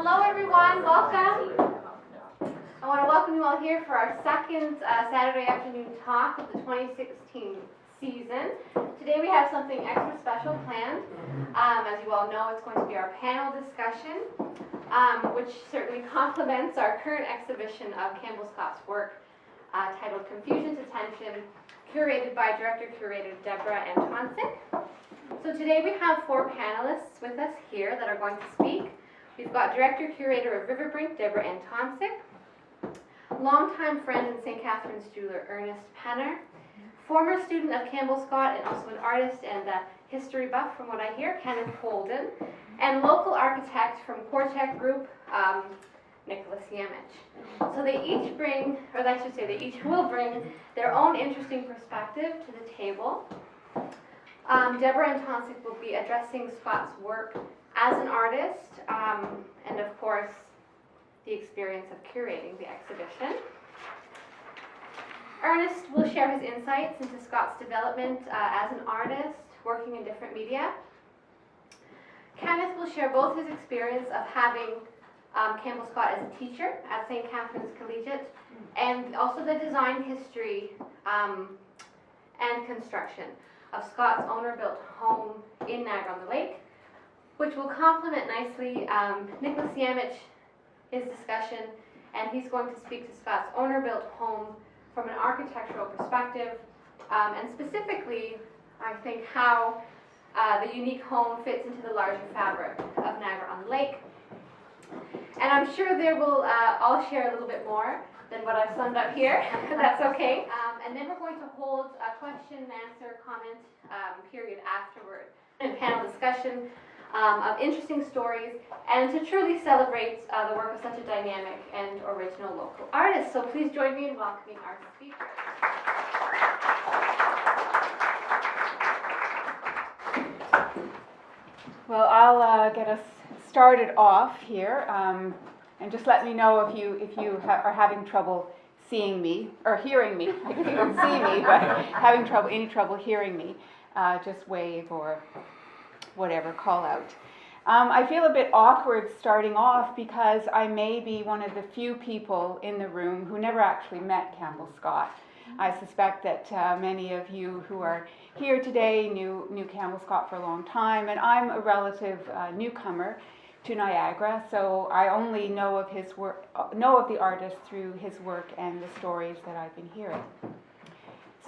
Hello everyone, welcome. I want to welcome you all here for our second Saturday afternoon talk of the 2016 season. Today we have something extra special planned. As you all know, it's going to be our panel discussion, which certainly complements our current exhibition of Campbell Scott's work titled Confusion to Tension, curated by Director-Curator Debra Antoncic. So today we have four panelists with us here that are going to speak. We've got Director-Curator of RiverBrink, Debra Antoncic, longtime friend and St. Catharines jeweler Ernest Penner, former student of Campbell Scott and also an artist and a history buff from what I hear, Kenneth Holden, and local architect from Quartet Group, Nicholas Yamich. So they each bring, or I should say they each will bring their own interesting perspective to the table. Debra Antoncic will be addressing Scott's work as an artist, and of course the experience of curating the exhibition. Ernest will share his insights into Scott's development as an artist, working in different media. Kenneth will share both his experience of having Campbell Scott as a teacher at St. Catharines Collegiate, and also the design history and construction of Scott's owner-built home in Niagara-on-the-Lake, which will complement nicely Nicholas Yamich, his discussion, and he's going to speak to Scott's owner-built home from an architectural perspective, and specifically, I think, how the unique home fits into the larger fabric of Niagara-on-the-Lake. And I'm sure they will all share a little bit more than what I've summed up here. That's okay. And then we're going to hold a question and answer comment period afterward, and panel discussion of interesting stories, and to truly celebrate the work of such a dynamic and original local artist. So please join me in welcoming our speakers. Well, I'll get us started off here, and just let me know if you are having trouble seeing me or hearing me. I can even see me, but having any trouble hearing me, just wave or whatever, call out. I feel a bit awkward starting off because I may be one of the few people in the room who never actually met Campbell Scott. I suspect that many of you who are here today knew Campbell Scott for a long time, and I'm a relative newcomer to Niagara, so I only know of his work, know of the artist through his work and the stories that I've been hearing.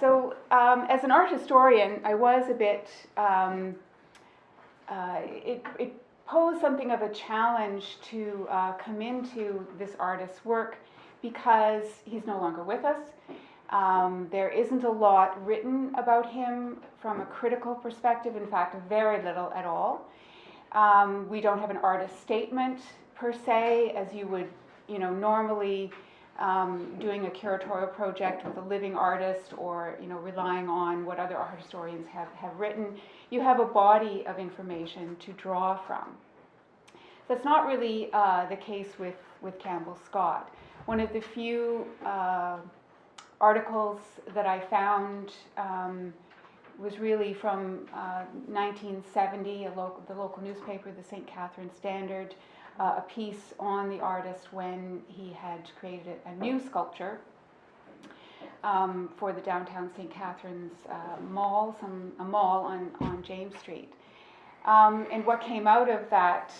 So, as an art historian, I was a bit. It posed something of a challenge to come into this artist's work because he's no longer with us. There isn't a lot written about him from a critical perspective, in fact, very little at all. We don't have an artist statement per se, as you would, normally doing a curatorial project with a living artist, or relying on what other art historians have written. You have a body of information to draw from. That's not really the case with Campbell Scott. One of the few articles that I found was really from 1970, the local newspaper, the St. Catharines Standard, a piece on the artist when he had created a new sculpture for the downtown St. Catharines mall, a mall on James Street. And what came out of that,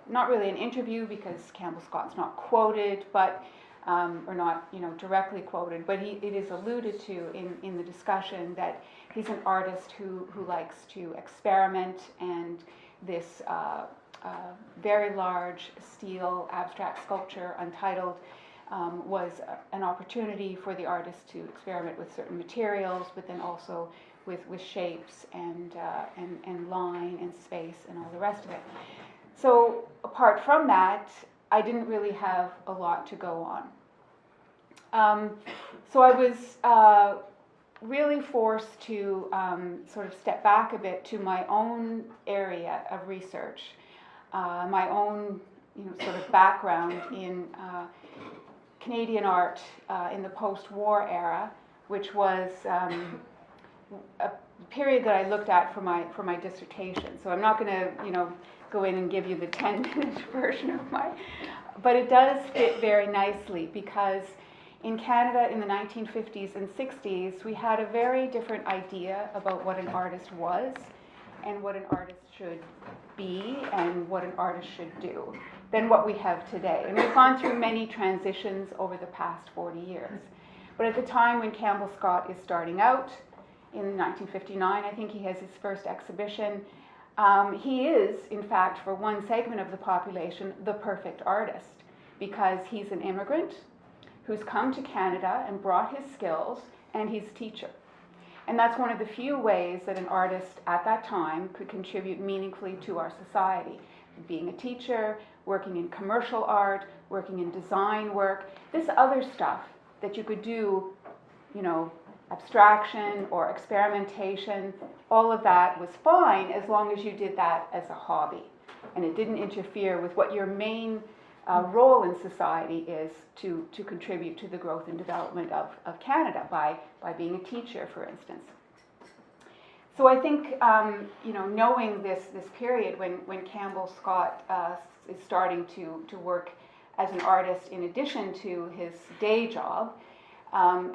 not really an interview because Campbell Scott's not quoted, but or not directly quoted, but it is alluded to in the discussion that he's an artist who likes to experiment, and this very large steel abstract sculpture, Untitled, was an opportunity for the artist to experiment with certain materials, but then also with shapes and line and space and all the rest of it. So apart from that, I didn't really have a lot to go on. So I was really forced to sort of step back a bit to my own area of research, my own sort of background in Canadian art in the post-war era, which was a period that I looked at for my dissertation. So I'm not going to go in and give you the 10-minute version of but it does fit very nicely, because in Canada in the 1950s and 60s, we had a very different idea about what an artist was and what an artist should be and what an artist should do than what we have today. And we've gone through many transitions over the past 40 years. But at the time when Campbell Scott is starting out, in 1959, I think he has his first exhibition, he is, in fact, for one segment of the population, the perfect artist, because he's an immigrant who's come to Canada and brought his skills, and he's a teacher. And that's one of the few ways that an artist at that time could contribute meaningfully to our society. Being a teacher, working in commercial art, working in design work, this other stuff that you could do, you know, abstraction or experimentation, all of that was fine as long as you did that as a hobby. And it didn't interfere with what your main role in society is to contribute to the growth and development of Canada by being a teacher, for instance. So I think, you know, knowing this period when Campbell Scott is starting to work as an artist in addition to his day job,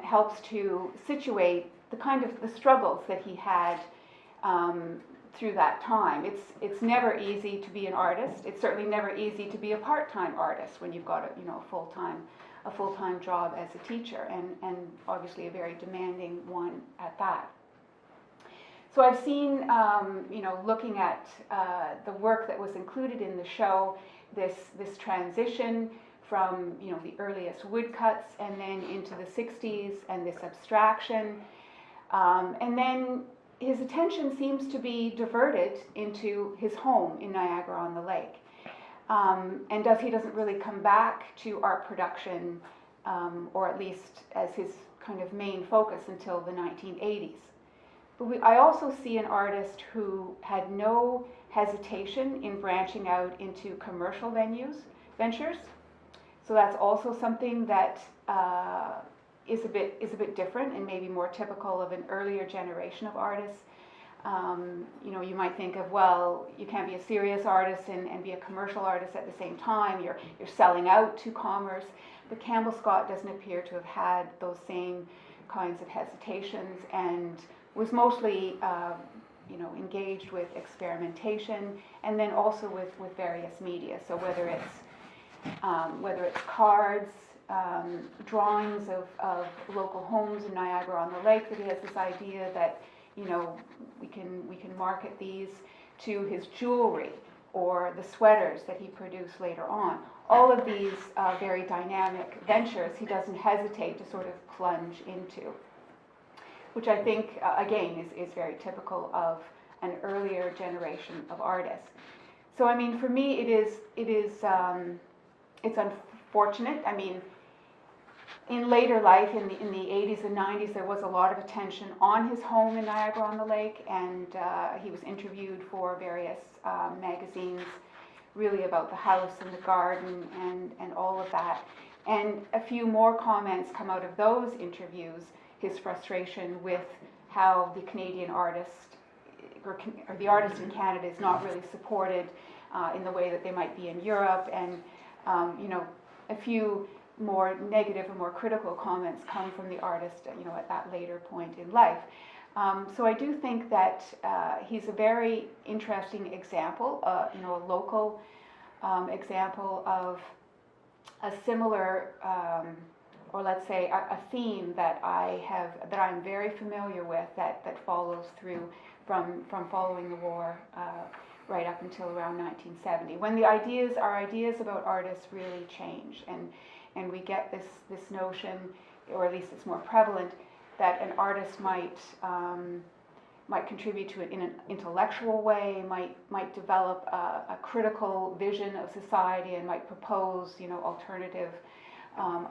helps to situate the kind of the struggles that he had through that time. It's never easy to be an artist. It's certainly never easy to be a part-time artist when you've got a full-time job as a teacher, and obviously a very demanding one at that. So I've seen, you know, looking at the work that was included in the show, this transition from, you know, the earliest woodcuts and then into the 60s and this abstraction. And then his attention seems to be diverted into his home in Niagara-on-the-Lake. And he doesn't really come back to art production, or at least as his kind of main focus until the 1980s. But I also see an artist who had no hesitation in branching out into commercial ventures. So that's also something that is a bit different and maybe more typical of an earlier generation of artists. You know, you might think of, well, you can't be a serious artist and be a commercial artist at the same time. You're selling out to commerce. But Campbell Scott doesn't appear to have had those same kinds of hesitations, and was mostly you know, engaged with experimentation, and then also with various media. So whether it's cards, drawings of local homes in Niagara-on-the-Lake, that he has this idea that, you know, we can market these, to his jewelry or the sweaters that he produced later on. All of these very dynamic ventures he doesn't hesitate to sort of plunge into, which I think, again, is very typical of an earlier generation of artists. So, I mean, for me, it's unfortunate. I mean, in later life, in the 80s and 90s, there was a lot of attention on his home in Niagara-on-the-Lake, and he was interviewed for various magazines, really about the house and the garden and all of that. And a few more comments come out of those interviews, his frustration with how the Canadian artist, or the artist in Canada, is not really supported in the way that they might be in Europe, and you know, a few more negative and more critical comments come from the artist, you know, at that later point in life. So I do think that he's a very interesting example, you know, a local example of a similar, or let's say a theme that I'm very familiar with, that follows through from following the war right up until around 1970, when our ideas about artists really change, and we get this notion, or at least it's more prevalent, that an artist might contribute to it in an intellectual way, might develop a critical vision of society, and might propose, you know, alternative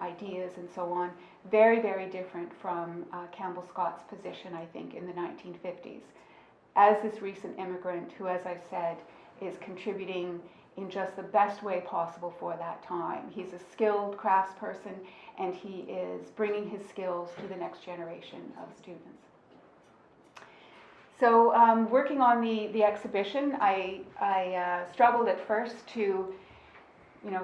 ideas and so on. Very, very different from Campbell Scott's position, I think, in the 1950s. As this recent immigrant who, as I've said, is contributing in just the best way possible for that time. He's a skilled craftsperson, and he is bringing his skills to the next generation of students. So working on the exhibition, I struggled at first to,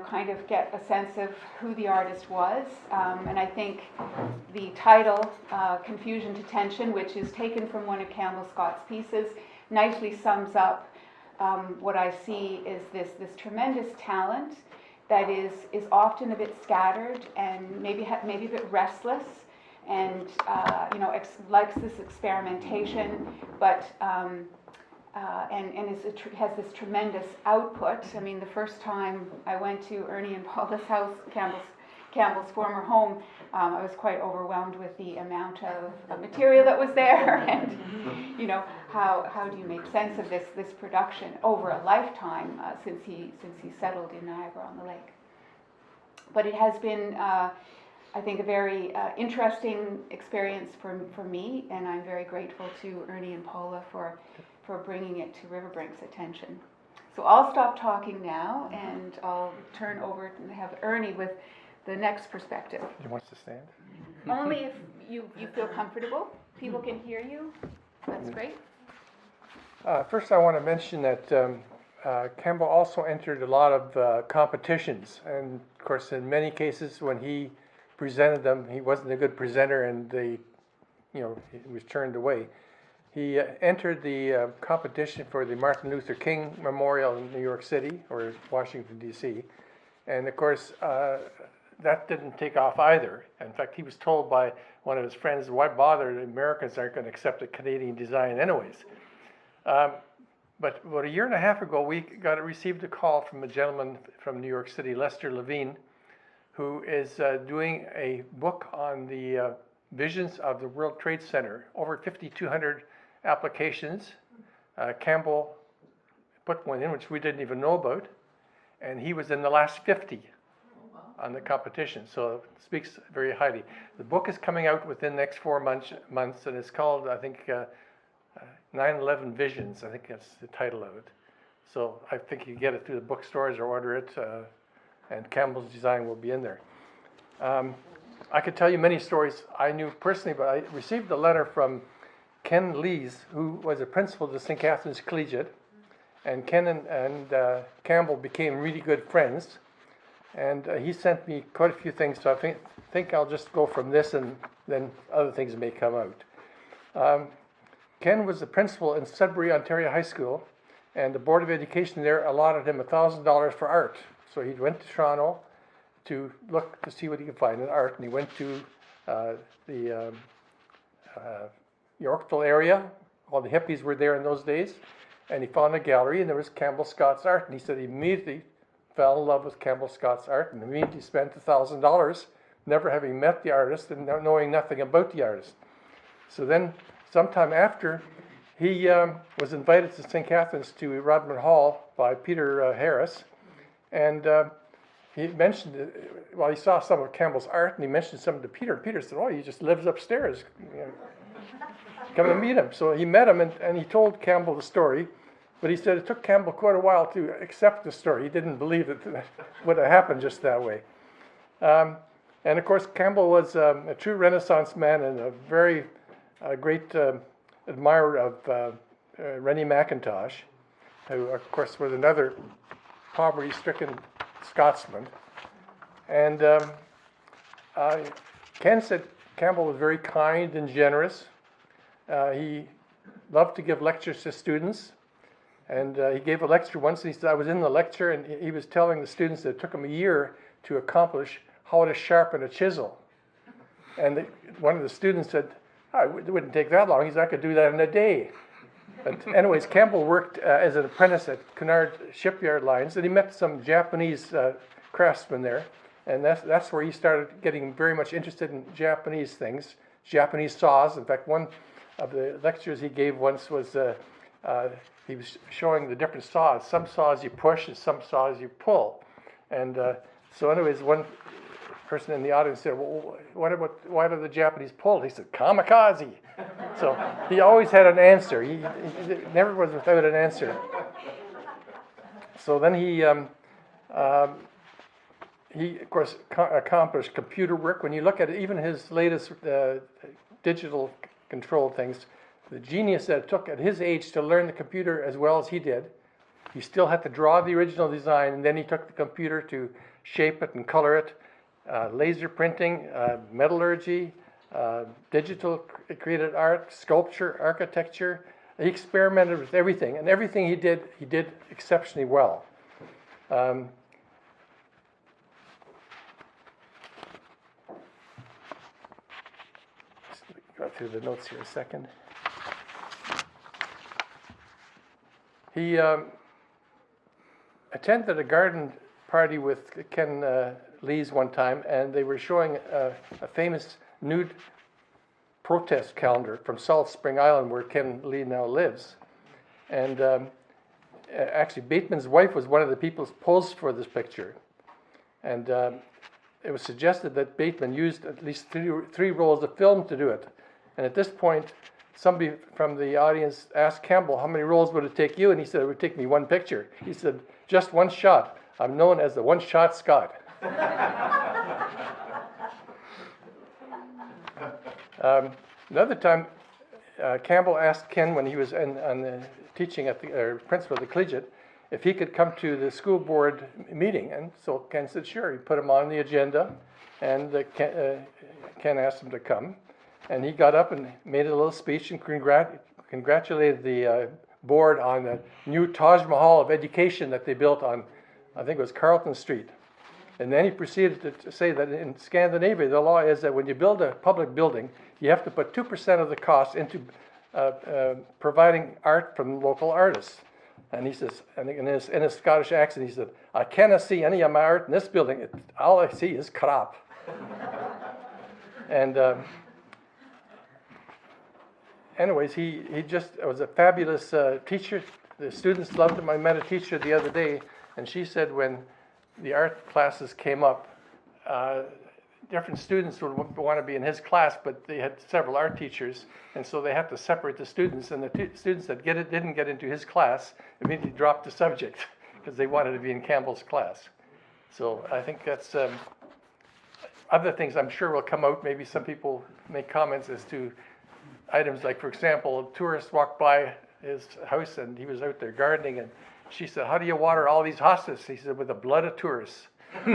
kind of get a sense of who the artist was. And I think the title, Confusion to Tension, which is taken from one of Campbell Scott's pieces, nicely sums up what I see is this tremendous talent that is often a bit scattered and maybe a bit restless, and likes this experimentation, but has this tremendous output. I mean, the first time I went to Ernie and Paula's house, Campbell's former home, I was quite overwhelmed with the amount of material that was there, and how do you make sense of this production over a lifetime since he settled in Niagara-on-the-Lake. But it has been, I think, a very interesting experience for me, and I'm very grateful to Ernie and Paula for bringing it to RiverBrink's attention. So I'll stop talking now, and I'll turn over and have Ernie with the next perspective. He wants to stand? Only if you feel comfortable. People can hear you. That's great. First, I want to mention that Campbell also entered a lot of competitions, and of course, in many cases, when he presented them, he wasn't a good presenter, and he was turned away. He entered the competition for the Martin Luther King Memorial in New York City, or Washington, D.C., and of course, that didn't take off either. In fact, he was told by one of his friends, why bother, the Americans aren't going to accept a Canadian design anyways. But about a year and a half ago, we received a call from a gentleman from New York City, Lester Levine, who is doing a book on the visions of the World Trade Center, over 5,200 applications. Campbell put one in, which we didn't even know about, and he was in the last 50 on the competition, so it speaks very highly. The book is coming out within the next 4 months, and it's called, I think, 9/11 Visions. I think that's the title of it. So I think you get it through the bookstores or order it, and Campbell's design will be in there. I could tell you many stories I knew personally, but I received a letter from Ken Lees, who was a principal of the St. Catharines Collegiate, and Ken and Campbell became really good friends, and he sent me quite a few things, so I think I'll just go from this, and then other things may come out. Ken was the principal in Sudbury, Ontario High School, and the Board of Education there allotted him $1,000 for art. So he went to Toronto to look to see what he could find in art, and he went to the Yorkville area. All the hippies were there in those days, and he found a gallery, and there was Campbell Scott's art, and he said he immediately fell in love with Campbell Scott's art, and immediately spent $1,000, never having met the artist and knowing nothing about the artist. So then, sometime after, he was invited to St. Catharines to Rodman Hall by Peter Harris, and he mentioned, he saw some of Campbell's art, and he mentioned some to Peter, and Peter said, he just lives upstairs. Come and meet him. So he met him, and he told Campbell the story, but he said it took Campbell quite a while to accept the story. He didn't believe that would have happened just that way. And of course, Campbell was a true Renaissance man and a very great admirer of Rennie McIntosh, who, of course, was another poverty-stricken Scotsman. And Ken said Campbell was very kind and generous. He loved to give lectures to students. And he gave a lecture once, and he said, I was in the lecture, and he was telling the students that it took him a year to accomplish how to sharpen a chisel. And one of the students said, it wouldn't take that long. He said, I could do that in a day. But anyways, Campbell worked as an apprentice at Cunard Shipyard Lines, and he met some Japanese craftsmen there. And that's where he started getting very much interested in Japanese things, Japanese saws. In fact, one of the lectures he gave once was he was showing the different saws. Some saws you push and some saws you pull. And so anyways, one person in the audience said, well, why do the Japanese pull? He said, kamikaze. So he always had an answer. He never was without an answer. So then he of course, accomplished computer work. When you look at it, even his latest digital control things, the genius that it took at his age to learn the computer as well as he did. He still had to draw the original design, and then he took the computer to shape it and color it, laser printing, metallurgy, digital created art, sculpture, architecture. He experimented with everything, and everything he did exceptionally well. Go through the notes here a second. He attended a garden party with Ken Lees one time, and they were showing a famous nude protest calendar from Salt Spring Island, where Ken Lee now lives. And actually, Bateman's wife was one of the people who posed for this picture. And it was suggested that Bateman used at least three rolls of film to do it. And at this point, somebody from the audience asked Campbell, how many rolls would it take you? And he said, it would take me one picture. He said, just one shot. I'm known as the one-shot Scott. Another time, Campbell asked Ken, when he was teaching at the principal of the Collegiate, if he could come to the school board meeting. And so Ken said, sure. He put him on the agenda, and Ken asked him to come. And he got up and made a little speech and congratulated the board on the new Taj Mahal of education that they built on, I think it was Carlton Street. And then he proceeded to say that in Scandinavia, the law is that when you build a public building, you have to put 2% of the cost into providing art from local artists. And he says, and in his Scottish accent, he said, I cannot see any of my art in this building. All I see is crap. And anyways, he just was a fabulous teacher. The students loved him. I met a teacher the other day, and she said when the art classes came up, different students would want to be in his class, but they had several art teachers, and so they had to separate the students, and the students that didn't get into his class immediately dropped the subject because they wanted to be in Campbell's class. So I think that's other things I'm sure will come out. Maybe some people make comments as to items like, for example, a tourist walked by his house and he was out there gardening, and she said, how do you water all these hostas? He said, with the blood of tourists. He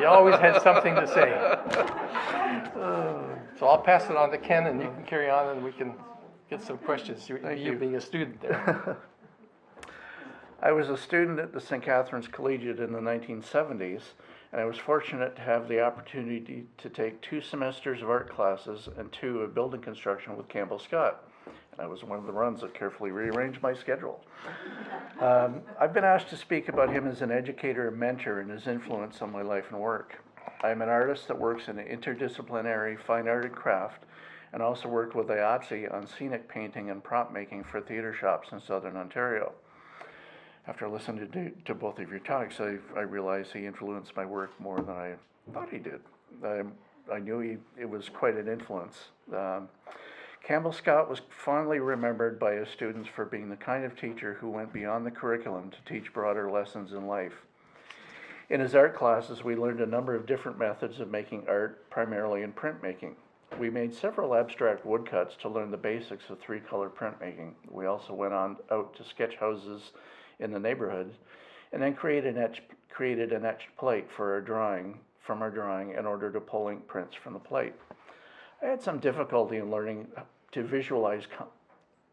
always had something to say. So I'll pass it on to Ken, and you can carry on, and we can get some questions. You being a student there. I was a student at the St. Catharines Collegiate in the 1970s, and I was fortunate to have the opportunity to take 2 semesters of art classes and 2 of building construction with Campbell Scott. And I was one of the runs that carefully rearranged my schedule. I've been asked to speak about him as an educator and mentor and his influence on my life and work. I'm an artist that works in an interdisciplinary fine art and craft, and also worked with IATSE on scenic painting and prop making for theatre shops in Southern Ontario. After listening to both of your talks, I realized he influenced my work more than I thought he did. I knew it was quite an influence. Campbell Scott was fondly remembered by his students for being the kind of teacher who went beyond the curriculum to teach broader lessons in life. In his art classes, we learned a number of different methods of making art, primarily in printmaking. We made several abstract woodcuts to learn the basics of 3-color printmaking. We also went out to sketch houses in the neighborhood, and then created an etched plate from our drawing in order to pull ink prints from the plate. I had some difficulty in learning to visualize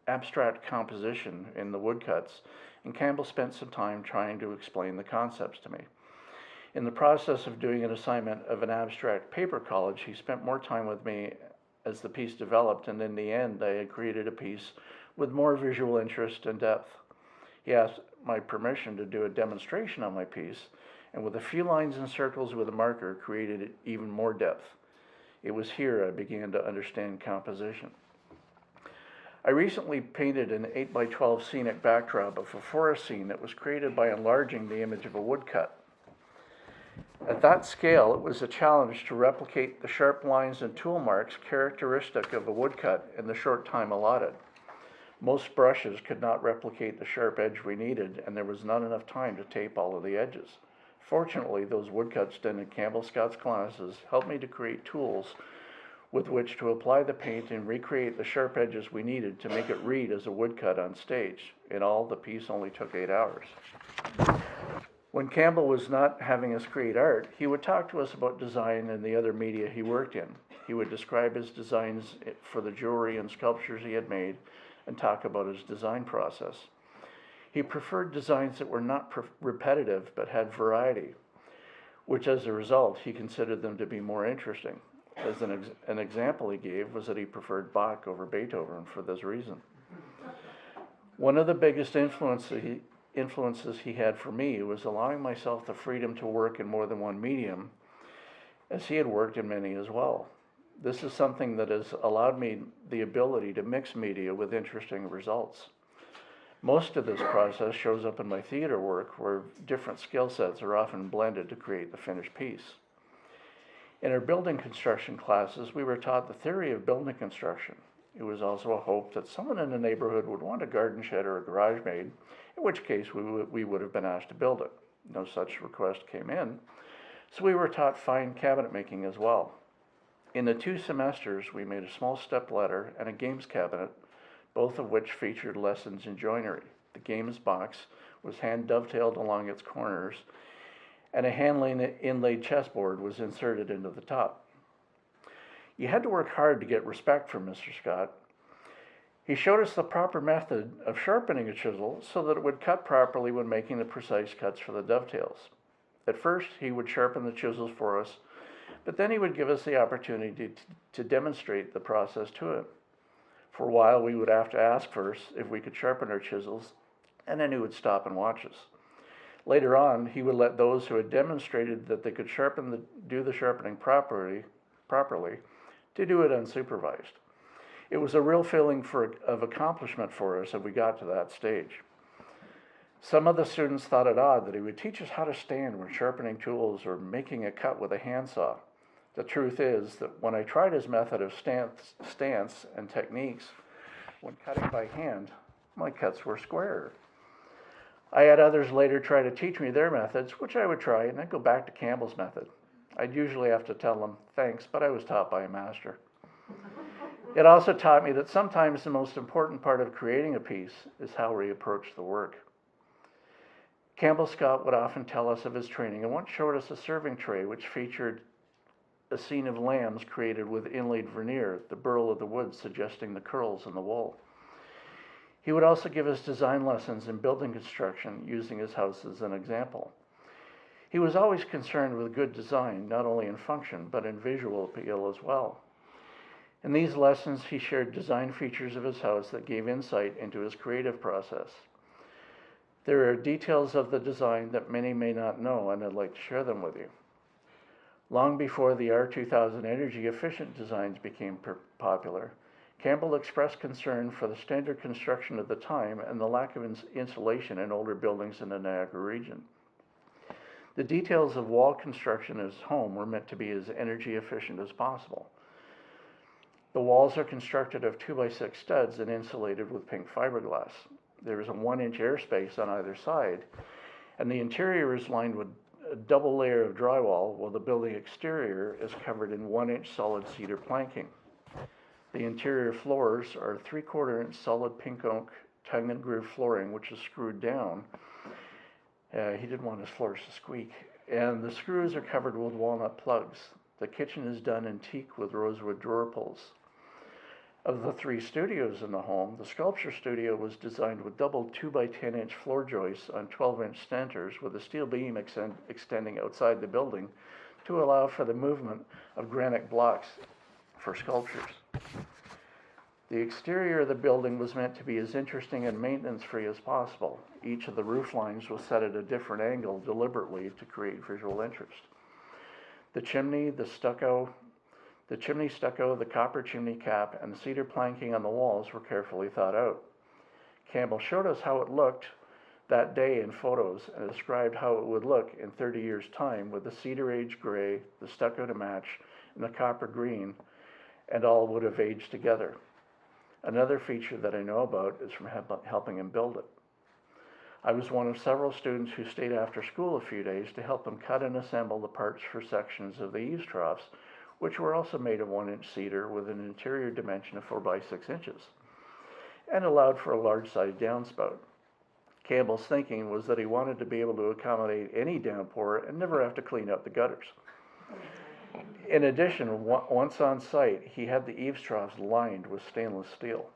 abstract composition in the woodcuts, and Campbell spent some time trying to explain the concepts to me. In the process of doing an assignment of an abstract paper college, he spent more time with me as the piece developed, and in the end, I had created a piece with more visual interest and depth. He asked my permission to do a demonstration on my piece, and with a few lines and circles with a marker, created even more depth. It was here I began to understand composition. I recently painted an 8x12 scenic backdrop of a forest scene that was created by enlarging the image of a woodcut. At that scale, it was a challenge to replicate the sharp lines and tool marks characteristic of a woodcut in the short time allotted. Most brushes could not replicate the sharp edge we needed, and there was not enough time to tape all of the edges. Fortunately, those woodcuts done in Campbell Scott's classes helped me to create tools with which to apply the paint and recreate the sharp edges we needed to make it read as a woodcut on stage. In all, the piece only took 8 hours. When Campbell was not having us create art, he would talk to us about design and the other media he worked in. He would describe his designs for the jewelry and sculptures he had made and talk about his design process. He preferred designs that were not repetitive but had variety, which as a result, he considered them to be more interesting. As an example he gave was that he preferred Bach over Beethoven for this reason. One of the biggest influences he had for me was allowing myself the freedom to work in more than one medium, as he had worked in many as well. This is something that has allowed me the ability to mix media with interesting results. Most of this process shows up in my theater work, where different skill sets are often blended to create the finished piece. In our building construction classes, we were taught the theory of building construction. It was also a hope that someone in the neighborhood would want a garden shed or a garage made, in which case we would have been asked to build it. No such request came in, so we were taught fine cabinet making as well. In the 2 semesters, we made a small step ladder and a games cabinet, both of which featured lessons in joinery. The games box was hand dovetailed along its corners, and a hand inlaid chessboard was inserted into the top. You had to work hard to get respect from Mr. Scott. He showed us the proper method of sharpening a chisel so that it would cut properly when making the precise cuts for the dovetails. At first, he would sharpen the chisels for us, but then he would give us the opportunity to demonstrate the process to him. For a while, we would have to ask first if we could sharpen our chisels, and then he would stop and watch us. Later on, he would let those who had demonstrated that they could do the sharpening properly to do it unsupervised. It was a real feeling of accomplishment for us as we got to that stage. Some of the students thought it odd that he would teach us how to stand when sharpening tools or making a cut with a handsaw. The truth is that when I tried his method of stance and techniques when cutting by hand, my cuts were squarer. I had others later try to teach me their methods, which I would try and then go back to Campbell's method. I'd usually have to tell them, thanks, but I was taught by a master. It also taught me that sometimes the most important part of creating a piece is how we approach the work. Campbell Scott would often tell us of his training and once showed us a serving tray which featured a scene of lambs created with inlaid veneer, the burl of the wood suggesting the curls in the wool. He would also give us design lessons in building construction, using his house as an example. He was always concerned with good design, not only in function, but in visual appeal as well. In these lessons, he shared design features of his house that gave insight into his creative process. There are details of the design that many may not know, and I'd like to share them with you. Long before the R2000 energy-efficient designs became popular, Campbell expressed concern for the standard construction of the time and the lack of insulation in older buildings in the Niagara region. The details of wall construction in his home were meant to be as energy efficient as possible. The walls are constructed of 2x6 studs and insulated with pink fiberglass. There is a 1-inch airspace on either side, and the interior is lined with a double layer of drywall, while the building exterior is covered in 1-inch solid cedar planking. The interior floors are 3/4-inch solid pink oak tongue and groove flooring, which is screwed down. He didn't want his floors to squeak. And the screws are covered with walnut plugs. The kitchen is done in teak with rosewood drawer pulls. Of the 3 studios in the home, the sculpture studio was designed with double 2x10-inch floor joists on 12-inch centers with a steel beam extending outside the building to allow for the movement of granite blocks for sculptures. The exterior of the building was meant to be as interesting and maintenance-free as possible. Each of the roof lines was set at a different angle deliberately to create visual interest. The chimney stucco, the copper chimney cap, and the cedar planking on the walls were carefully thought out. Campbell showed us how it looked that day in photos and described how it would look in 30 years' time with the cedar age gray, the stucco to match, and the copper green, and all would have aged together. Another feature that I know about is from helping him build it. I was one of several students who stayed after school a few days to help him cut and assemble the parts for sections of the eaves troughs, which were also made of 1-inch cedar with an interior dimension of 4 by 6 inches, and allowed for a large-sized downspout. Campbell's thinking was that he wanted to be able to accommodate any downpour and never have to clean up the gutters. In addition, once on site, he had the eaves troughs lined with stainless steel.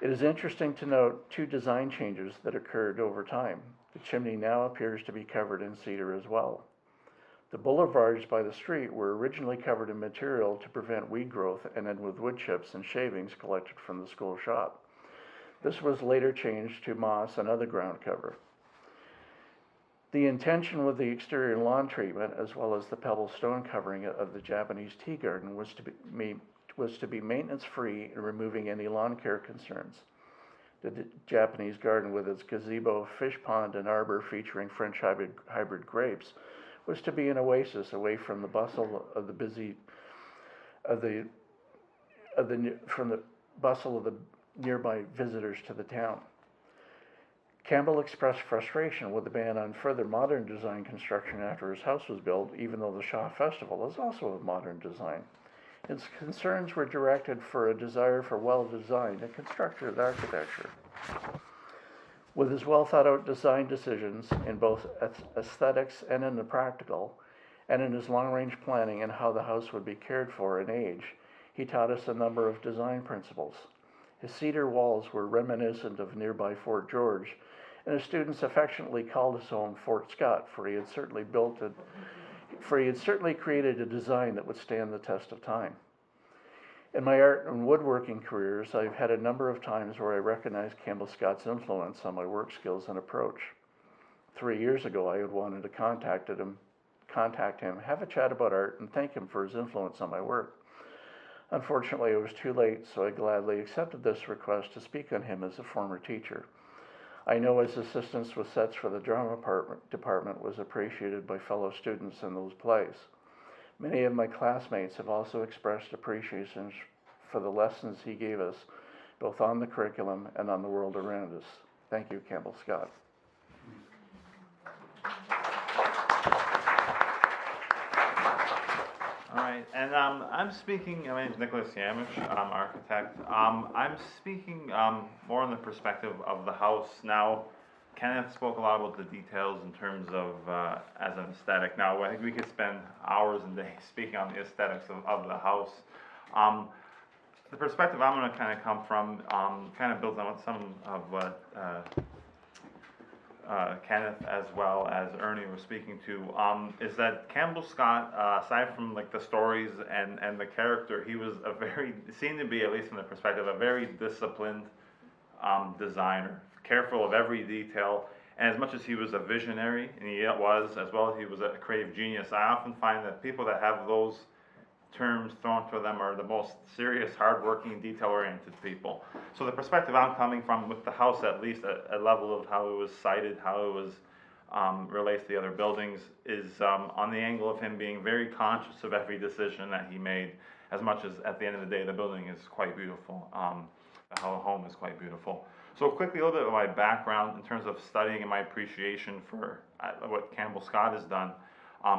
It is interesting to note 2 design changes that occurred over time. The chimney now appears to be covered in cedar as well. The boulevards by the street were originally covered in material to prevent weed growth and then with wood chips and shavings collected from the school shop. This was later changed to moss and other ground cover. The intention with the exterior lawn treatment, as well as the pebble stone covering of the Japanese tea garden, was to be maintenance-free and removing any lawn care concerns. The Japanese garden, with its gazebo, fish pond, and arbor featuring French hybrid grapes, was to be an oasis away from the bustle of the nearby visitors to the town. Campbell expressed frustration with the ban on further modern design construction after his house was built, even though the Shaw Festival is also of modern design. His concerns were directed for a desire for well-designed and constructed architecture. With his well-thought-out design decisions in both aesthetics and in the practical, and in his long-range planning and how the house would be cared for in age, he taught us a number of design principles. His cedar walls were reminiscent of nearby Fort George, and his students affectionately called his home Fort Scott, for he had certainly created a design that would stand the test of time. In my art and woodworking careers, I've had a number of times where I recognized Campbell Scott's influence on my work skills and approach. 3 years ago, I had wanted to contact him, have a chat about art, and thank him for his influence on my work. Unfortunately, it was too late, so I gladly accepted this request to speak on him as a former teacher. I know his assistance with sets for the drama department was appreciated by fellow students in those plays. Many of my classmates have also expressed appreciation for the lessons he gave us, both on the curriculum and on the world around us. Thank you, Campbell Scott. All right, and I'm speaking, my name is Nicholas Yamich, I'm architect. I'm speaking more on the perspective of the house. Now, Kenneth spoke a lot about the details in terms of as an aesthetic. Now, I think we could spend hours and days speaking on the aesthetics of the house. The perspective I'm going to kind of come from kind of builds on what some of what Kenneth as well as Ernie were speaking to, is that Campbell Scott, aside from like the stories and the character, he was seemed to be, at least from the perspective, a very disciplined designer, careful of every detail. And as much as he was a visionary, and he was, as well as he was a creative genius, I often find that people that have those terms thrown to them are the most serious, hardworking, detail-oriented people. So the perspective I'm coming from with the house, at least a level of how it was sited, how it was relates to the other buildings, is on the angle of him being very conscious of every decision that he made, as much as at the end of the day the building is quite beautiful, the home is quite beautiful. So quickly, a little bit of my background in terms of studying and my appreciation for what Campbell Scott has done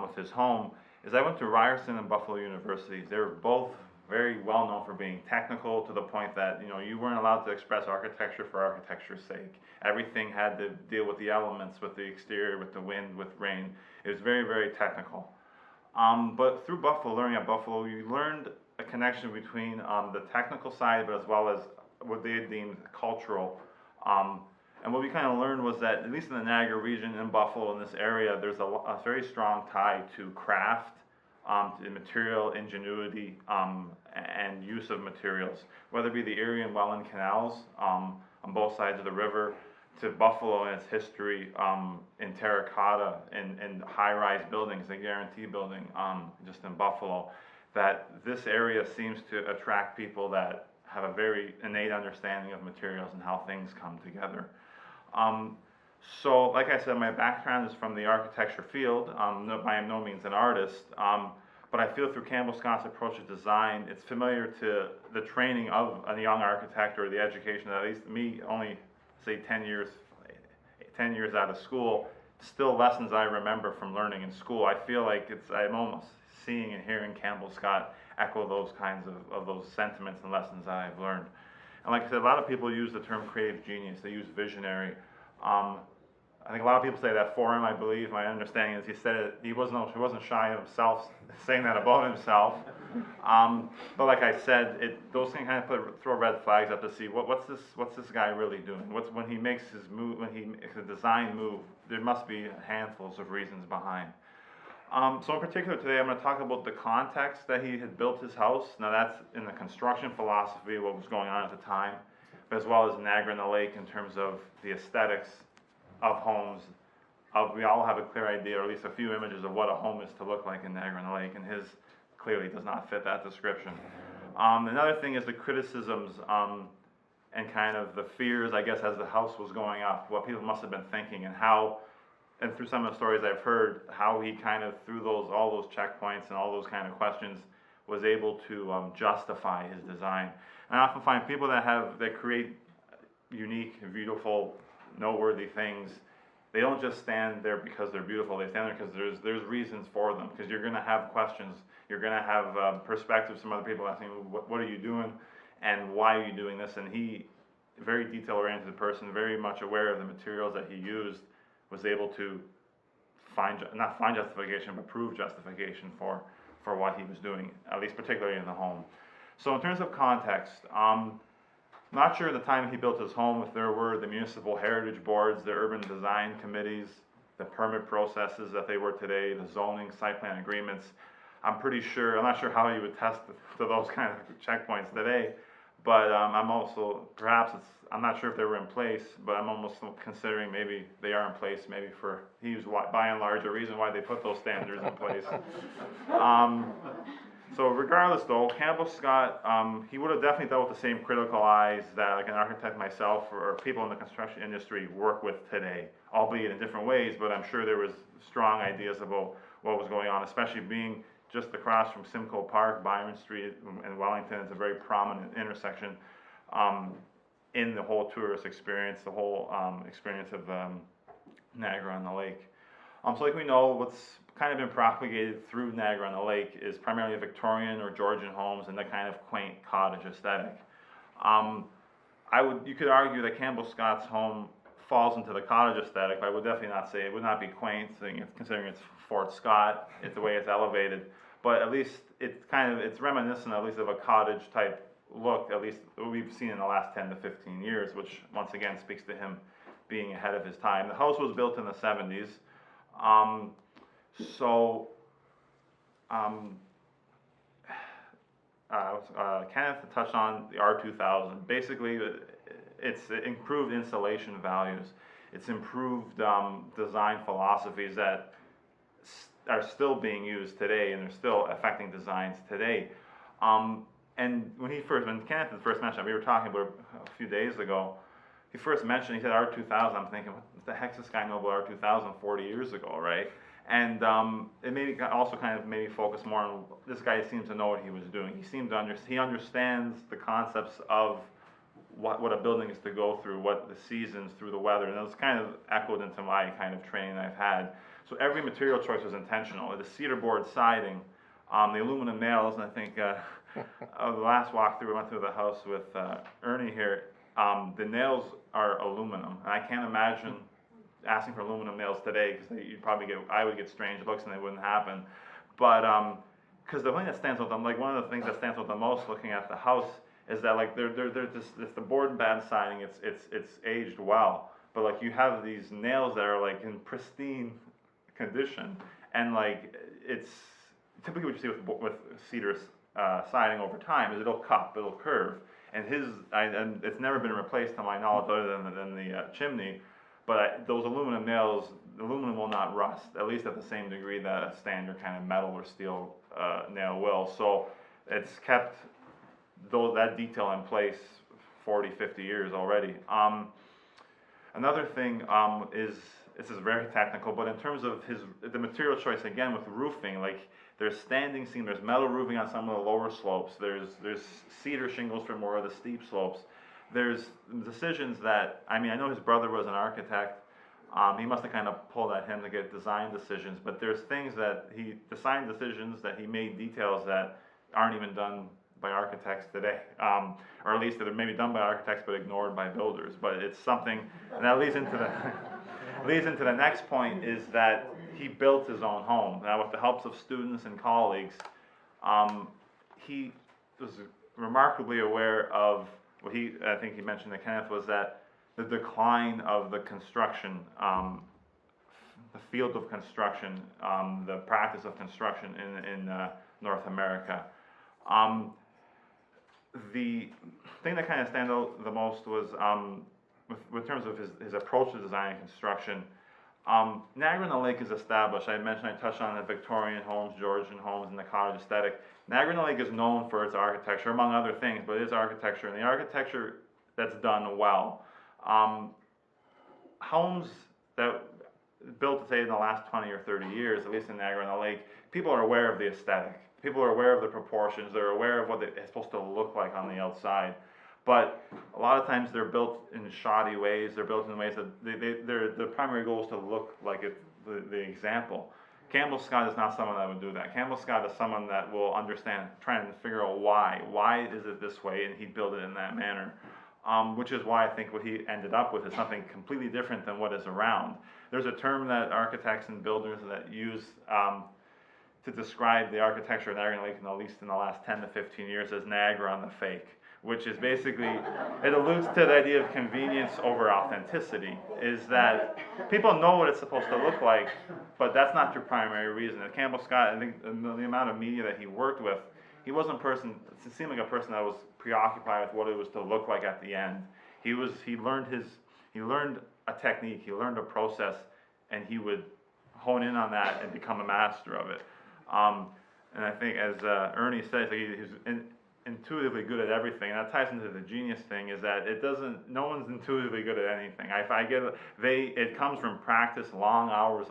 with his home is I went to Ryerson and Buffalo universities. They were both very well known for being technical, to the point that you weren't allowed to express architecture for architecture's sake. Everything had to deal with the elements, with the exterior, with the wind, with rain. It was very, very technical. But through Buffalo, learning at Buffalo, you learned a connection between the technical side, but as well as what they deemed cultural. And what we kind of learned was that, at least in the Niagara region, in Buffalo, in this area, there's a very strong tie to craft, to material ingenuity, and use of materials, whether it be the Erie and Welland canals on both sides of the river, to Buffalo and its history in terracotta and high-rise buildings, the Guarantee Building just in Buffalo, that this area seems to attract people that have a very innate understanding of materials and how things come together. So, like I said, my background is from the architecture field. I am no means an artist, but I feel through Campbell Scott's approach to design, it's familiar to the training of a young architect, or the education, at least me, only say 10 years out of school, still lessons I remember from learning in school. I feel like I'm almost seeing and hearing Campbell Scott echo those kinds of those sentiments and lessons that I've learned. And like I said, a lot of people use the term creative genius, they use visionary. I think a lot of people say that for him, I believe. My understanding is he said it, he wasn't shy of himself saying that about himself. But like I said, those things kind of throw red flags up to see what's this guy really doing? When he makes his move, when he makes a design move, there must be handfuls of reasons behind. So in particular today, I'm going to talk about the context that he had built his house. Now that's in the construction philosophy, what was going on at the time, as well as Niagara-on-the-Lake in terms of the aesthetics of homes. We all have a clear idea, or at least a few images of what a home is to look like in Niagara-on-the-Lake, and his clearly does not fit that description. Another thing is the criticisms and kind of the fears, I guess, as the house was going up, what people must have been thinking, and how, and through some of the stories I've heard, how he kind of, through all those checkpoints and all those kind of questions, was able to justify his design. And I often find people that create unique, beautiful, noteworthy things, they don't just stand there because they're beautiful, they stand there because there's reasons for them, because you're going to have questions, you're going to have perspectives from other people asking, what are you doing, and why are you doing this? And he, very detail-oriented person, very much aware of the materials that he used, was able to not find justification, but prove justification for what he was doing, at least particularly in the home. So in terms of context, not sure at the time he built his home if there were the municipal heritage boards, the urban design committees, the permit processes that they were today, the zoning, site plan agreements. I'm not sure how you would test to those kind of checkpoints today, but I'm not sure if they were in place, but I'm almost considering maybe they are in place, maybe he was by and large a reason why they put those standards in place. So regardless though, Campbell Scott, he would have definitely dealt with the same critical eyes that like an architect myself or people in the construction industry work with today, albeit in different ways, but I'm sure there was strong ideas about what was going on, especially being just across from Simcoe Park, Byron Street and Wellington. It's a very prominent intersection in the whole tourist experience, the whole experience of Niagara-on-the-Lake. So like we know, what's kind of been propagated through Niagara-on-the-Lake is primarily Victorian or Georgian homes and the kind of quaint cottage aesthetic. You could argue that Campbell Scott's home falls into the cottage aesthetic, but I would definitely not say it would not be quaint, considering it's Fort Scott, it's the way it's elevated. But at least it's reminiscent at least of a cottage type look, at least we've seen in the last 10 to 15 years, which once again speaks to him being ahead of his time. The house was built in the 70s. Kenneth touched on the R2000. Basically, it's improved installation values. It's improved design philosophies that are still being used today, and they're still affecting designs today. And when Kenneth first mentioned, we were talking about a few days ago, he first mentioned, he said R2000, I'm thinking, what the heck does this guy know about R2000 40 years ago, right? And it made me also kind of maybe focus more on, this guy seems to know what he was doing. He understands the concepts of what a building is to go through, what the seasons, through the weather, and it was kind of echoed into my kind of training I've had. So every material choice was intentional. The cedar board siding, the aluminum nails, and I think the last walkthrough, we went through the house with Ernie here, the nails are aluminum, and I can't imagine asking for aluminum nails today, because I would get strange looks and they wouldn't happen. But because the thing that stands out, like one of the things that stands out the most looking at the house is that like it's the board and band siding, it's aged well, but like you have these nails that are like in pristine condition, and like it's typically what you see with cedar siding over time is it'll cup, it'll curve, and it's never been replaced to my knowledge other than the chimney. But those aluminum nails, the aluminum will not rust, at least at the same degree that a standard kind of metal or steel nail will. So it's kept that detail in place 40, 50 years already. Another thing is, this is very technical, but in terms of the material choice, again, with roofing, like there's standing seam, there's metal roofing on some of the lower slopes, there's cedar shingles for more of the steep slopes. There's decisions that, I know his brother was an architect, He must have kind of pulled at him to get design decisions, but there's things that design decisions that he made, details that aren't even done by architects today, or at least that are maybe done by architects but ignored by builders. But it's something, and that leads into the next point, is that he built his own home. Now, with the help of students and colleagues, he was remarkably aware of what I think he mentioned to Kenneth, was that the decline of the construction, the field of construction, the practice of construction in North America. The thing that kind of stands out the most was, with terms of his approach to design and construction, Niagara-on-the-Lake is established. I touched on the Victorian homes, Georgian homes, and the cottage aesthetic. Niagara-on-the-Lake is known for its architecture, among other things, but it is architecture, and the architecture that's done well. Homes that built, say, in the last 20 or 30 years, at least in Niagara-on-the-Lake, people are aware of the aesthetic. People are aware of the proportions. They're aware of what it's supposed to look like on the outside. But a lot of times they're built in shoddy ways. They're built in ways that their primary goal is to look like the example. Campbell Scott is not someone that would do that. Campbell Scott is someone that will understand, try and figure out why. Why is it this way? And he'd build it in that manner. Which is why I think what he ended up with is something completely different than what is around. There's a term that architects and builders that use to describe the architecture of Niagara-on-the-Lake, at least in the last 10 to 15 years, as Niagara-on-the-Fake, which is basically, it alludes to the idea of convenience over authenticity, is that people know what it's supposed to look like, but that's not your primary reason. And Campbell Scott, I think the amount of media that he worked with, he wasn't it seemed like a person that was preoccupied with what it was to look like at the end. He learned a technique, he learned a process, and he would hone in on that and become a master of it. And I think, as Ernie says, he's intuitively good at everything. And that ties into the genius thing, is that no one's intuitively good at anything. It comes from practice, long hours,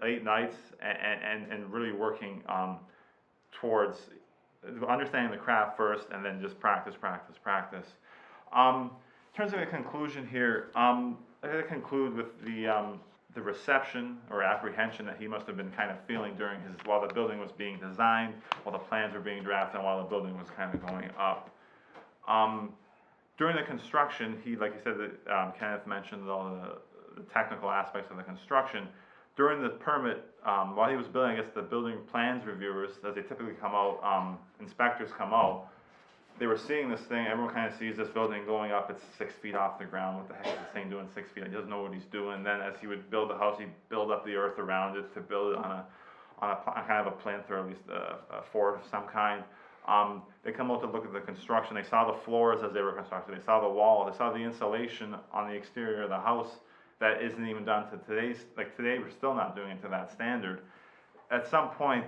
late nights, and really working towards understanding the craft first, and then just practice. In terms of a conclusion here, I'm going to conclude with the reception or apprehension that he must have been kind of feeling while the building was being designed, while the plans were being drafted, and while the building was kind of going up. During the construction, like you said, Kenneth mentioned all the technical aspects of the construction. During the permit, while he was building, I guess the building plans reviewers, as they typically come out, inspectors come out, they were seeing this thing. Everyone kind of sees this building going up. It's 6 feet off the ground. What the heck is this thing doing 6 feet? He doesn't know what he's doing. Then, as he would build the house, he'd build up the earth around it to build it on a kind of a plinth, or at least a fort of some kind. They come out to look at the construction. They saw the floors as they were constructed. They saw the wall. They saw the insulation on the exterior of the house that isn't even done to today we're still not doing it to that standard. At some point,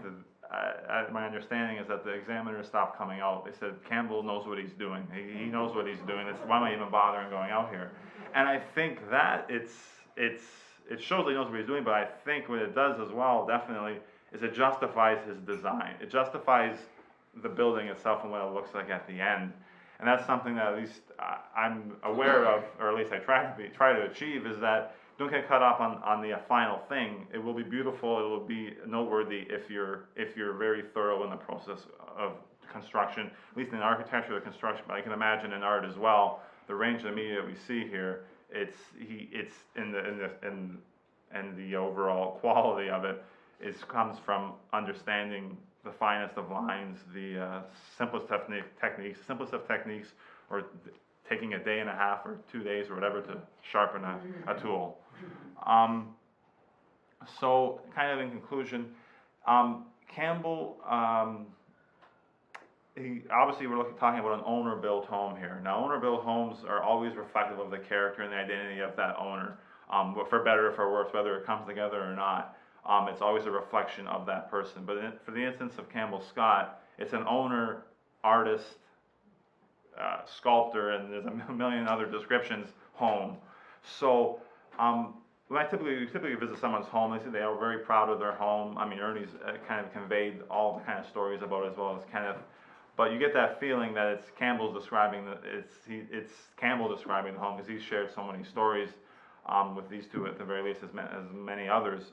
my understanding is that the examiners stopped coming out. They said, Campbell knows what he's doing. He knows what he's doing. Why am I even bothering going out here? And I think that it shows that he knows what he's doing, but I think what it does as well, definitely, is it justifies his design. It justifies the building itself and what it looks like at the end. And that's something that at least I'm aware of, or at least I try to achieve, is that don't get caught up on the final thing. It will be beautiful. It will be noteworthy if you're very thorough in the process of construction, at least in architecture or construction. But I can imagine in art as well. The range of media that we see here, it's in the overall quality of it comes from understanding the finest of lines, the simplest of techniques, or taking a day and a half or 2 days or whatever to sharpen a tool. So, kind of in conclusion, Campbell, we're talking about an owner-built home here. Now, owner-built homes are always reflective of the character and the identity of that owner, for better or for worse, whether it comes together or not. It's always a reflection of that person. But for the instance of Campbell Scott, it's an owner, artist, sculptor, and there's a million other descriptions, home. So when I typically visit someone's home, they say they are very proud of their home. I mean, Ernie's kind of conveyed all the kind of stories about it, as well as Kenneth. But you get that feeling that it's Campbell describing the home, because he's shared so many stories. with these two at the very least, as many others.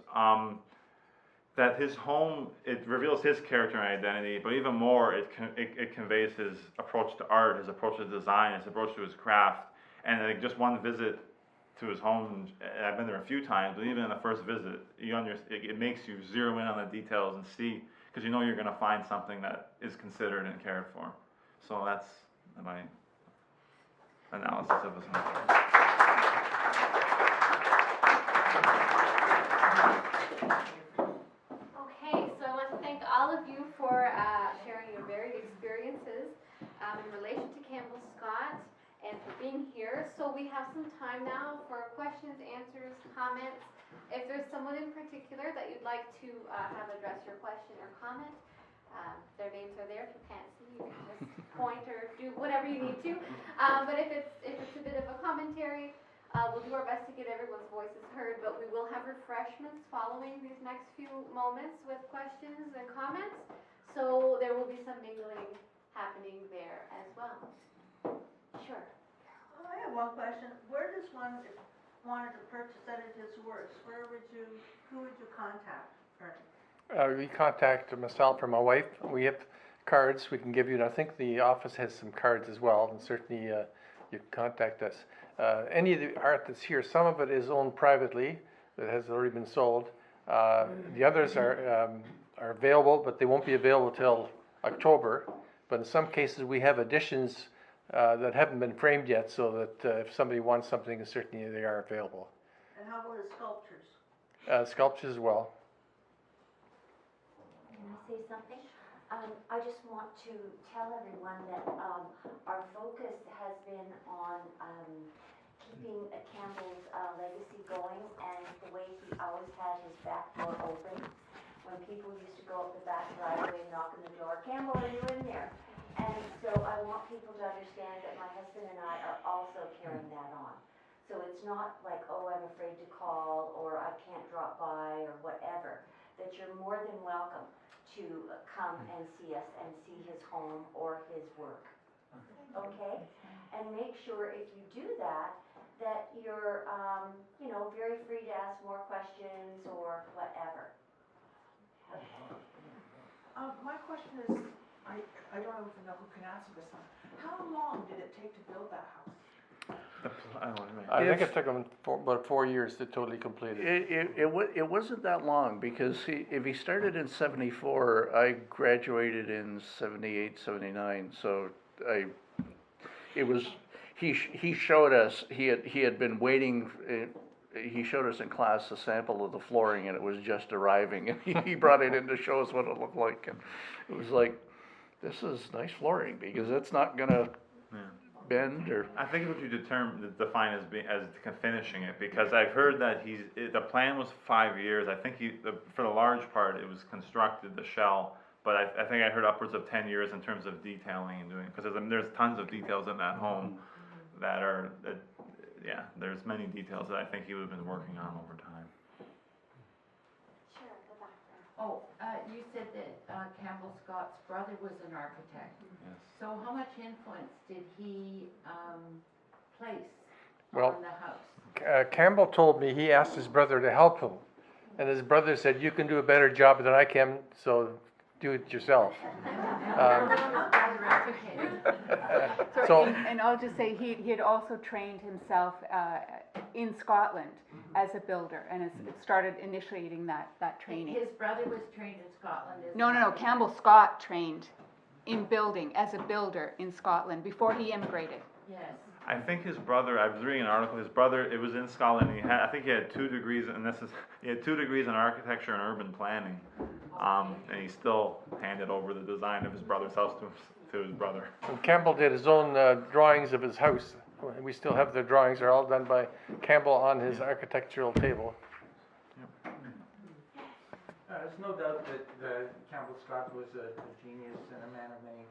That his home, it reveals his character and identity, but even more, it conveys his approach to art, his approach to design, his approach to his craft. And like just one visit to his home, and I've been there a few times, but even in the first visit, it makes you zero in on the details and see, because you know you're going to find something that is considered and cared for. So that's my analysis of his home. All of you for sharing your varied experiences in relation to Campbell Scott and for being here. So we have some time now for questions, answers, comments. If there's someone in particular that you'd like to have address your question or comment, their names are there. If you can't see, you can just point or do whatever you need to. But if it's a bit of a commentary, we'll do our best to get everyone's voices heard, but we will have refreshments following these next few moments with questions and comments. So there will be some mingling happening there as well. Sure. I have one question. Where does one, if wanted to purchase any of his works, who would you contact, Ernie? We contact myself or my wife. We have cards we can give you, and I think the office has some cards as well, and certainly you can contact us. Any of the art that's here, some of it is owned privately, that has already been sold. The others are available, but they won't be available till October. But in some cases, we have additions that haven't been framed yet, so that if somebody wants something, certainly they are available. And how about his sculptures? Sculptures as well. Can I say something? I just want to tell everyone that our focus has been on keeping Campbell's legacy going, and the way he always had his back door open. When people used to go up the back driveway and knock on the door, "Campbell, are you in there?" And so I want people to understand that my husband and I are also carrying that on. So it's not like, oh, I'm afraid to call, or I can't drop by, or whatever. That you're more than welcome to come and see us and see his home or his work. Okay? And make sure if you do that, that you're, very free to ask more questions or whatever. My question is, I don't even know who can answer this one. How long did it take to build that house? I think it took them about 4 years to totally complete it. It wasn't that long, because if he started in 74, I graduated in 78, 79, so he showed us, he had been waiting, he showed us in class a sample of the flooring, and it was just arriving, and he brought it in to show us what it looked like, and it was like, this is nice flooring, because it's not gonna bend or. I think what you define as finishing it, because I've heard that the plan was 5 years. I think for the large part it was constructed, the shell, but I think I heard upwards of 10 years in terms of detailing and doing, because there's tons of details in that home that are, there's many details that I think he would have been working on over time. Sure, go back there. Oh, you said that Campbell Scott's brother was an architect. Yes. So how much influence did he place Well, on the house? Campbell told me he asked his brother to help him, and his brother said, "You can do a better job than I can, so do it yourself." And I'll just say he had also trained himself in Scotland as a builder, and has started initiating that training. His brother was trained in Scotland as No. an architect. Campbell Scott trained in building as a builder in Scotland before he immigrated. Yes. I think his brother, I was reading an article, his brother, it was in Scotland, I think he had 2 degrees, he had 2 degrees in architecture and urban planning. And he still handed over the design of his brother's house to his brother. And Campbell did his own drawings of his house. We still have the drawings, they're all done by Campbell on his architectural table. There's no doubt that Campbell Scott was a genius and a man of many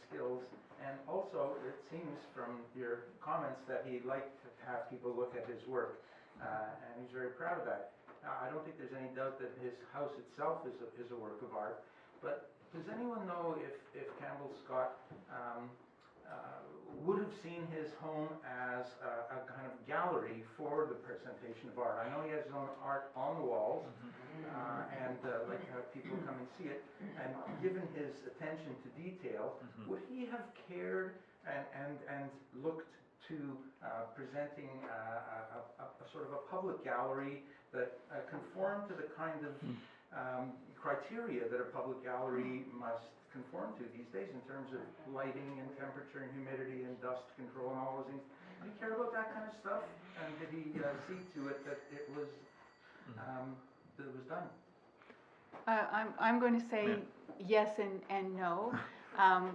skills. And also, it seems from your comments that he liked to have people look at his work, and he's very proud of that. I don't think there's any doubt that his house itself is a work of art, but does anyone know if Campbell Scott would have seen his home as a kind of gallery for the presentation of art. I know he has his own art on the walls, and like to have people come and see it. And given his attention to detail, would he have cared and looked to presenting a sort of a public gallery that conformed to the kind of criteria that a public gallery must conform to these days in terms of lighting and temperature and humidity and dust control and all those things? Did he care about that kind of stuff? And did he see to it that it was done? I'm going to say yes and no.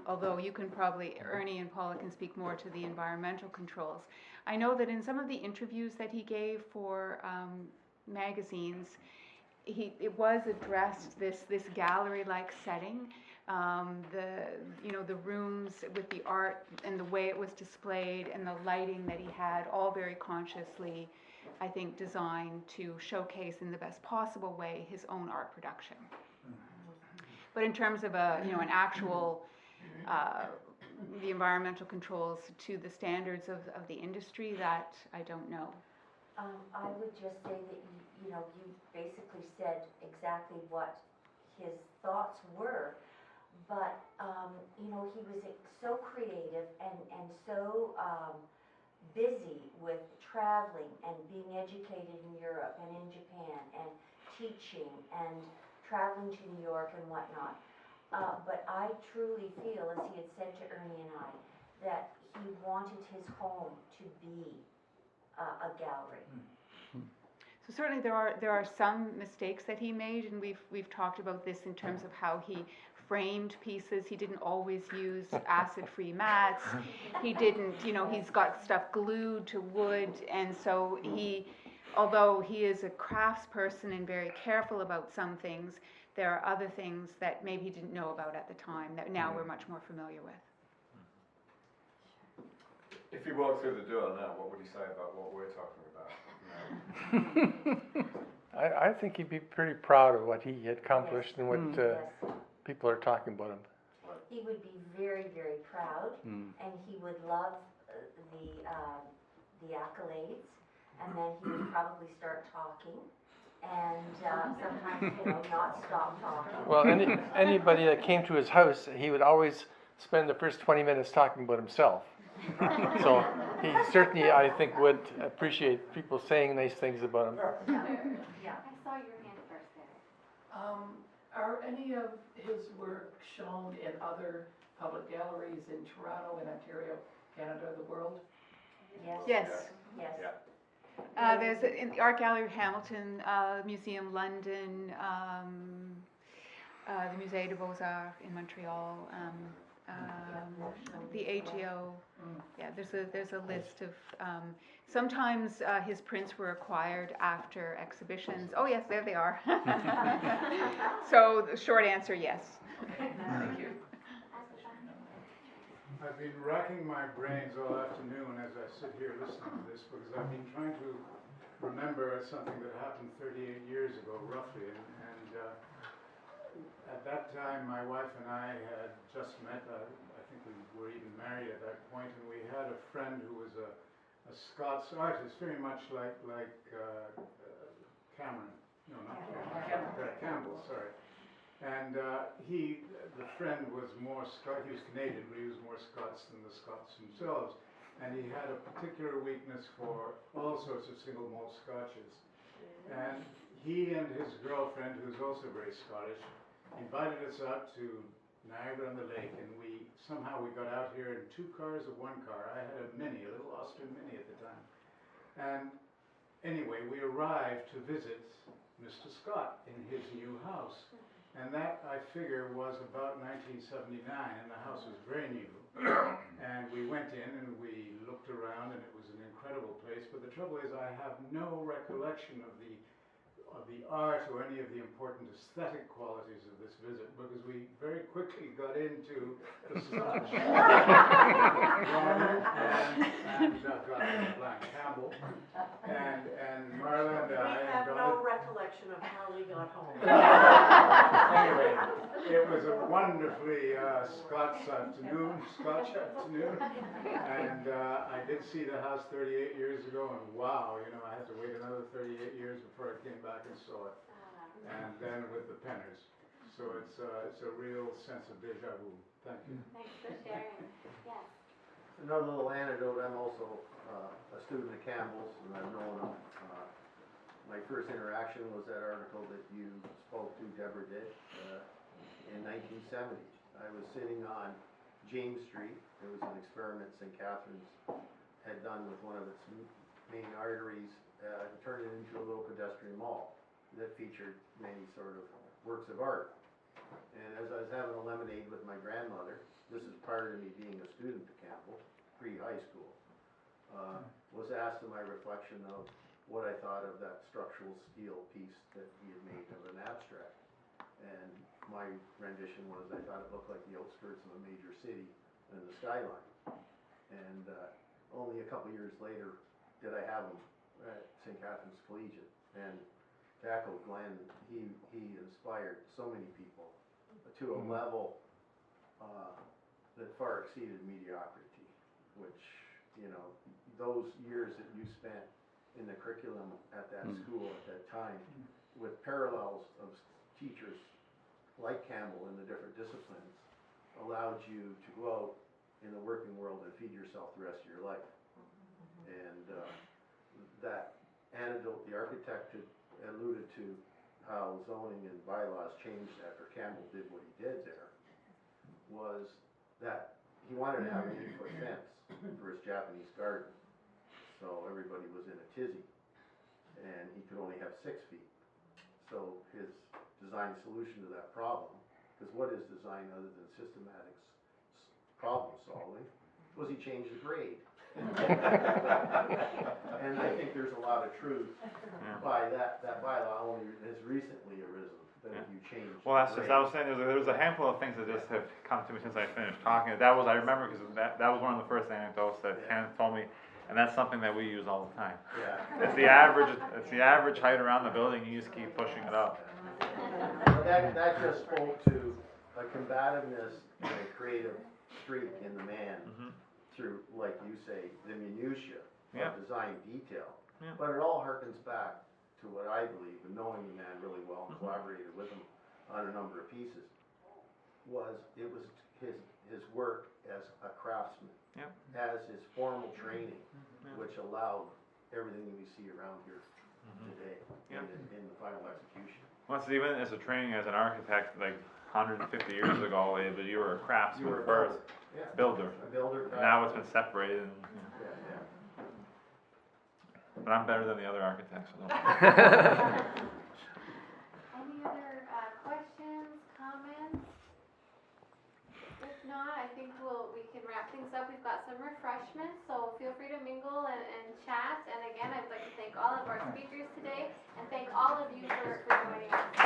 Although you can probably, Ernie and Paula can speak more to the environmental controls. I know that in some of the interviews that he gave for magazines, it was addressed, this gallery-like setting, the rooms with the art and the way it was displayed and the lighting that he had, all very consciously, I think, designed to showcase in the best possible way his own art production. But in terms of an actual, the environmental controls to the standards of the industry, that I don't know. I would just say that you basically said exactly what his thoughts were, but he was so creative and so busy with traveling and being educated in Europe and in Japan and teaching and traveling to New York and whatnot. But I truly feel, as he had said to Ernie and I, that he wanted his home to be a gallery. So certainly there are some mistakes that he made, and we've talked about this in terms of how he framed pieces. He didn't always use acid-free mats. He didn't, he's got stuff glued to wood, and so although he is a craftsperson and very careful about some things, there are other things that maybe he didn't know about at the time that now we're much more familiar with. If you walked through the door now, what would you say about what we're talking about? I think he'd be pretty proud of what he had accomplished and what people are talking about him. He would be very, very proud, and he would love the accolades, and then he would probably start talking, and sometimes not stop talking. Well, anybody that came to his house, he would always spend the first 20 minutes talking about himself. So he certainly, I think, would appreciate people saying nice things about him. Yeah. I saw your hand first there. Are any of his work shown in other public galleries in Toronto, in Ontario, Canada, the world? Yes. Yes. Yes. There's in the Art Gallery of Hamilton, Museum London, the Musée des Beaux-Arts in Montreal, the AGO. Yeah, there's a list of. Sometimes his prints were acquired after exhibitions. Oh yes, there they are. So the short answer, yes. Thank you. I've been racking my brains all afternoon as I sit here listening to this because I've been trying to remember something that happened 38 years ago, roughly. And at that time, my wife and I had just met. I think we were even married at that point, and we had a friend who was a Scots artist, very much like Cameron. No, not Cameron. Campbell, sorry. And the friend was more he was Canadian, but he was more Scots than the Scots themselves. And he had a particular weakness for all sorts of single malt scotches. And he and his girlfriend, who's also very Scottish, invited us out to Niagara-on-the-Lake, and we got out here in 2 cars or 1 car. I had a little Austrian Mini at the time. And anyway, we arrived to visit Mr. Scott in his new house. And that, I figure, was about 1979, and the house was very new. And we went in and we looked around, and it was an incredible place. But the trouble is, I have no recollection of the the art or any of the important aesthetic qualities of this visit, because we very quickly got into the Scotch. Robert and Blank Campbell and Marla and I. We have no recollection of how we got home. Anyway, it was a wonderfully Scotch afternoon, and I did see the house 38 years ago, and wow, you know, I had to wait another 38 years before I came back and saw it, and then with the Penners. So it's a real sense of deja vu. Thank you. Thanks for sharing. Yes. Another little anecdote, I'm also a student at Campbell's, and I've known them. My first interaction was that article that you spoke to, Debra did, in 1970. I was sitting on James Street. There was an experiment St. Catharines had done with one of its main arteries, turned it into a little pedestrian mall that featured many sort of works of art. And as I was having a lemonade with my grandmother, this is prior to me being a student at Campbell, pre-high school, was asked in my reflection of what I thought of that structural steel piece that he had made of an abstract. And my rendition was I thought it looked like the outskirts of a major city and the skyline. And only a couple years later did I have him at St. Catharines Collegiate. And to echo Glenn, he inspired so many people to a level that far exceeded mediocrity, which, you know, those years that you spent in the curriculum at that school at that time, with parallels of teachers like Campbell in the different disciplines, allowed you to go out in the working world and feed yourself the rest of your life. And that anecdote, the architect had alluded to how zoning and bylaws changed after Campbell did what he did there, was that he wanted to have an 8-foot fence for his Japanese garden. So everybody was in a tizzy, and he could only have 6 feet. So his design solution to that problem, because what is design other than systematic problem solving, was he changed the grade. And I think there's a lot of truth by that bylaw only has recently arisen, that you changed. Well, that's just, I was saying, there was a handful of things that just have come to me since I finished talking. That was, I remember, because that was one of the first anecdotes that Kenneth told me. And that's something that we use all the time. Yeah. It's the average height around the building, you just keep pushing it up. But that just spoke to a combativeness and a creative streak in the man through, like you say, the minutiae of design detail. But it all harkens back to what I believe, and knowing the man really well and collaborated with him on a number of pieces, was his work as a craftsman, as his formal training, which allowed everything that we see around here today in the final execution. Well, it's even as a training as an architect, like 150 years ago, but you were a craftsman first, builder. A builder. And now it's been separated. And, But I'm better than the other architects. So Any other questions, comments? If not, I think we can wrap things up. We've got some refreshments, so feel free to mingle and chat. And again, I'd like to thank all of our speakers today, and thank all of you for joining us.